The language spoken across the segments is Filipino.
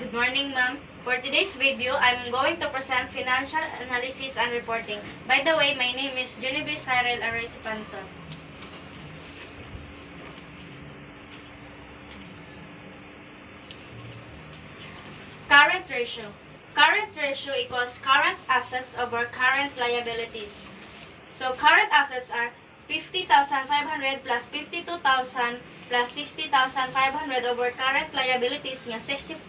Good morning, ma'am. For today's video, I'm going to present financial analysis and reporting. By the way, my name is Genevieve Cyril Arroyo Panton. Current ratio. Current ratio equals current assets over current liabilities. So current assets are 50,500 plus 52,000 plus 60,500 over current liabilities nga 65,000.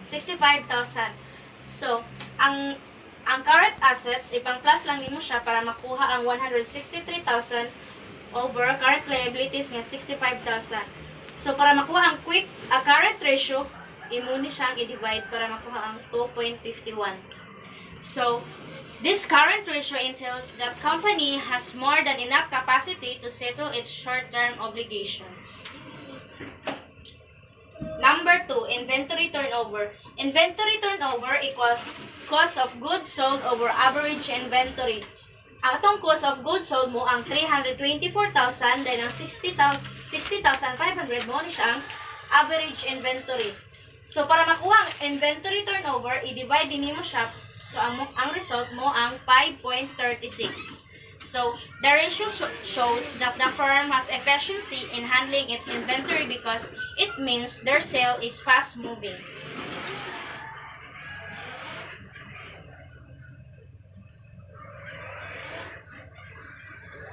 So, ang current assets, ipang-plus lang nimo siya para makuha ang 163,000 over current liabilities nga 65,000. So, para makuha ang current ratio, imo ni siyang i-divide para makuha ang 2.51. So, this current ratio entails that company has more than enough capacity to settle its short-term obligations. Number 2, inventory turnover. Inventory turnover equals cost of goods sold over average inventory. Ang atong cost of goods sold mo ang 324,000 then ang 60,500 mo ni siya ang average inventory. So para makuha ang inventory turnover, i-divide din mo siya. So ang result mo ang 5.36. So, the ratio shows that the firm has efficiency in handling its inventory because it means their sale is fast-moving.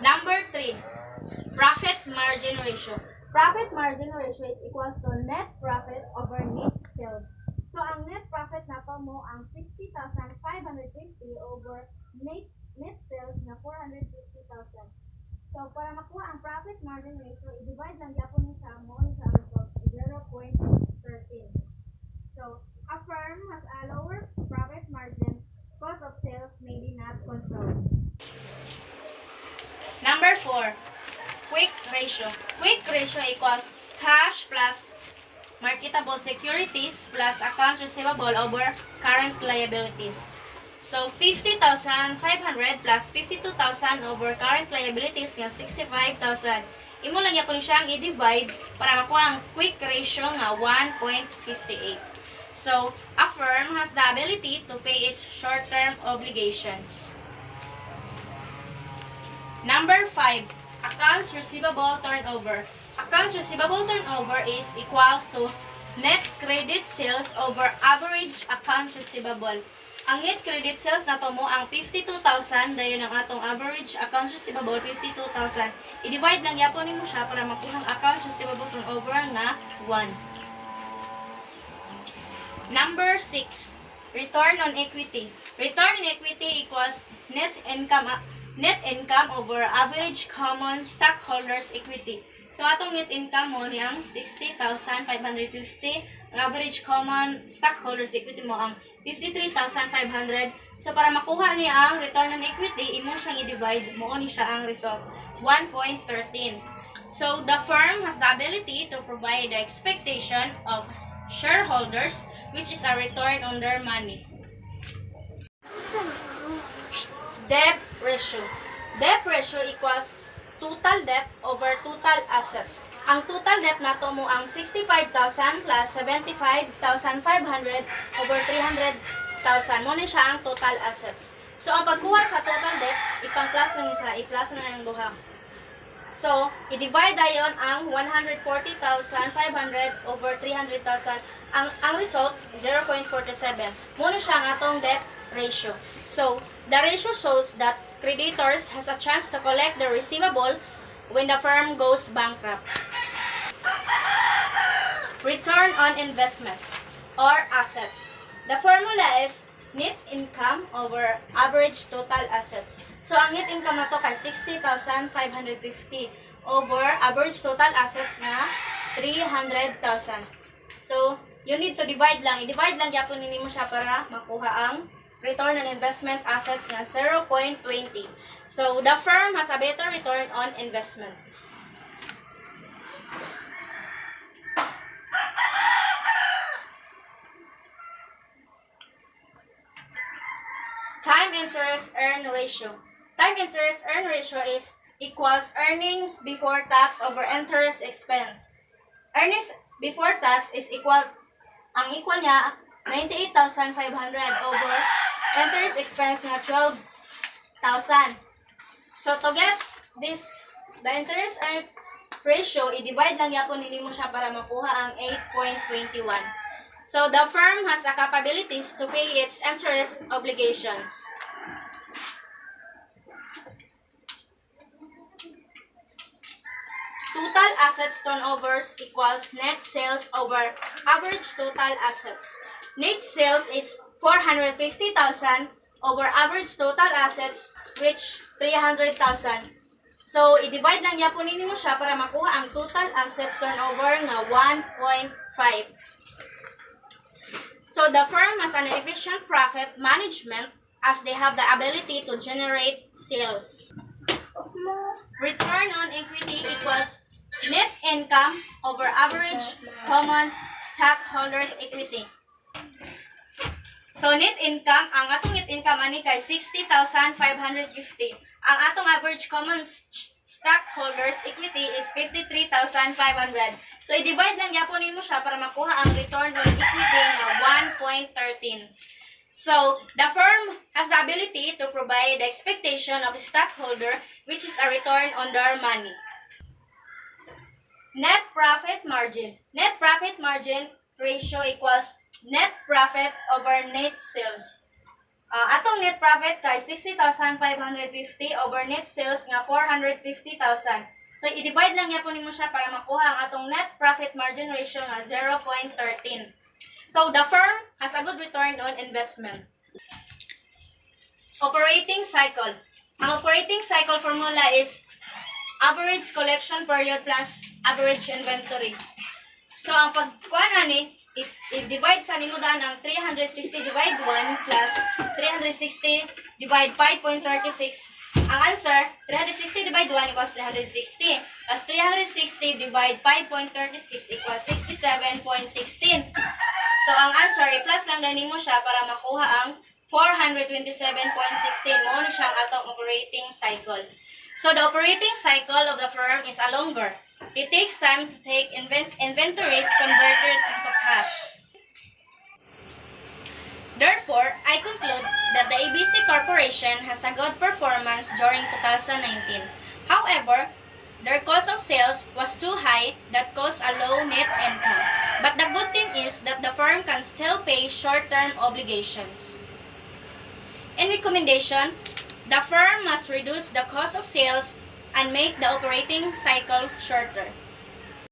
Number 3, profit margin ratio. Profit margin ratio is equal to net profit over net sales. So, ang net profit na po mo ang 60,550 over net sales na 450,000. So, para makuha ang profit margin ratio, i-divide lang yapon ni sa mo ni sa result 0.13. So, a firm has a lower profit margin, cost of sales may be not controlled. Number 4, quick ratio. Quick ratio equals cash plus marketable securities plus accounts receivable over current liabilities. So, 50,500 plus 52,000 over current liabilities nga 65,000. Imo lang yapon siyang i-divide para makuha ang quick ratio nga 1.58. So, a firm has the ability to pay its short-term obligations. Number 5, accounts receivable turnover. Accounts receivable turnover is equals to net credit sales over average accounts receivable. Ang net credit sales na mo ang 52,000 dayon ang atong average accounts receivable 52,000. I-divide lang yapon nimo siya para makuha ang accounts receivable turnover nga 1. Number 6, return on equity. Return on equity equals net income over average common stockholders equity. So atong net income mo ni ang 60,550, ang average common stockholders equity mo ang 53,500. So para makuha niya ang return on equity, imo siyang i-divide mo ni siya ang result 1.13. So the firm has the ability to provide the expectation of shareholders, which is a return on their money. Debt ratio. Debt ratio equals total debt over total assets. Ang total debt nato mo ang 65,000 plus 75,500 over 300,000 mo ni siya ang total assets. So ang pagkuha sa total debt, ipang-plus lang isa, i-plus na yung duha. So, i-divide dayon ang 140,500 over 300,000. Ang result 0.47. Mo ni siya ang atong debt ratio. So, the ratio shows that creditors has a chance to collect the receivable when the firm goes bankrupt. Return on investment or assets. The formula is net income over average total assets. So, ang net income na to kay 60,550 over average total assets na 300,000. So, you need to divide lang. I-divide lang yapon nimo siya para makuha ang return on investment assets nga 0.20. So, the firm has a better return on investment. Time interest earn ratio. Time interest earn ratio is equals earnings before tax over interest expense. Earnings before tax is equal, ang equal niya 98,500 over interest expense nga 12,000. So to get this, the interest ratio, i-divide lang yapon nimo siya para makuha ang 8.21. So the firm has a capabilities to pay its interest obligations. Total assets turnovers equals net sales over average total assets. Net sales is 450,000 over average total assets, which 300,000. So, i-divide lang yapon ninyo siya para makuha ang total assets turnover nga 1.5. So, the firm has an efficient profit management as they have the ability to generate sales. Return on equity equals net income over average common stockholders' equity. So, net income, ang atong net income ani kay 60,550. Ang atong average common stockholders' equity is 53,500. So, i-divide lang yapon nimo siya para makuha ang return on equity nga 1.13. So, the firm has the ability to provide the expectation of a stockholder, which is a return on their money. Net profit margin. Net profit margin ratio equals net profit over net sales. Atong net profit kay 60,550 over net sales nga 450,000. So, i-divide lang yapon nimo siya para makuha ang atong net profit margin ratio nga 0.13. So, the firm has a good return on investment. Operating cycle. Ang operating cycle formula is average collection period plus average inventory. So, ang pagkuha ni, i-divide sa nimo daan ang 360 divide 1 plus 360 divide 5.36. Ang answer, 360 divide 1 equals 360. Plus 360 divide 5.36 equals 67.16. So, ang answer, i-plus lang din mo siya para makuha ang 427.16. Mo ni siya ang atong operating cycle. So, the operating cycle of the firm is a longer. It takes time to take inventories converted into cash. Therefore, I conclude that the ABC Corporation has a good performance during 2019. However, their cost of sales was too high that caused a low net income. But the good thing is that the firm can still pay short-term obligations. In recommendation, the firm must reduce the cost of sales and make the operating cycle shorter.